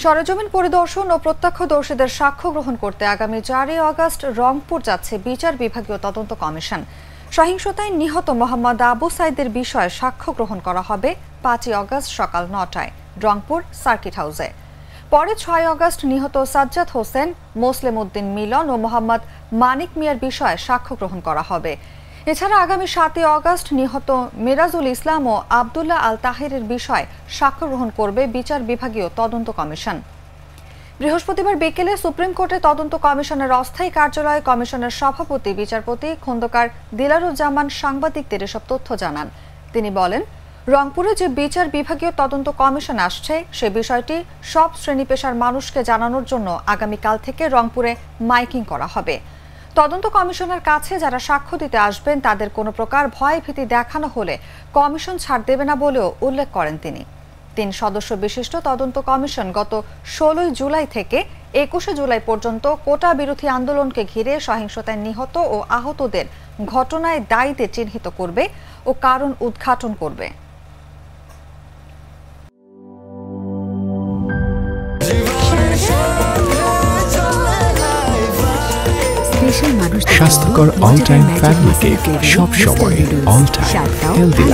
সরেজমিন পরিদর্শন ও প্রত্যক্ষদর্শীদের সাক্ষ্য গ্রহণ করতে আগামী 4 আগস্ট রংপুর যাচ্ছে বিচার বিভাগীয় তদন্ত কমিশন। সহিংসতায় নিহত মোহাম্মদ আবু সাইদের বিষয়ে সাক্ষ্য গ্রহণ করা হবে 5 আগস্ট সকাল 9টায় রংপুর সার্কিট হাউসে। পরে 6 আগস্ট নিহত সাজ্জাদ হোসেন, মোসলেম উদ্দিন মিলন ও মোহাম্মদ মানিক মিয়ার বিষয়ে সাক্ষ্য গ্রহণ করা হবে। এছাড়া আগামী 7 আগস্ট নিহত মিরাজুল ইসলাম ও আব্দুল্লাহ আল তাহিরের বিষয়ে সাক্ষ্য গ্রহণ করবে বিচার বিভাগীয় তদন্ত কমিশন। বৃহস্পতিবার বিকেলে সুপ্রিম কোর্টে তদন্ত কমিশনের অস্থায়ী কার্যালয়ে কমিশনের সভাপতি বিচারপতি খোন্দকার দিলারুজ্জামান সাংবাদিকদের এসব তথ্য জানান। তিনি বলেন, রংপুরে যে বিচার বিভাগীয় তদন্ত কমিশন আসছে সে বিষয়টি সব শ্রেণী পেশার মানুষকে জানানোর জন্য আগামীকাল থেকে রংপুরে মাইকিং করা হবে। তদন্ত কমিশনের কাছে যারা সাক্ষ্য দিতে আসবেন তাদের কোনো প্রকার ভয় ভীতি দেখানো হলে কমিশন ছাড় দেবে না বলেও উল্লেখ করেন তিনি। 3 সদস্য বিশিষ্ট তদন্ত কমিশন গত 16 জুলাই থেকে 21 জুলাই পর্যন্ত কোটা বিরোধী আন্দোলনকে ঘিরে সহিংসতায় নিহত ও আহতদের ঘটনায় দায়ীদের চিহ্নিত করবে ও কারণ উদ্ঘাটন করবে। স্বাস্থ্যকর অল টাইম ফ্যামিলি কেক, সব সময় অল টাইম হেলদি।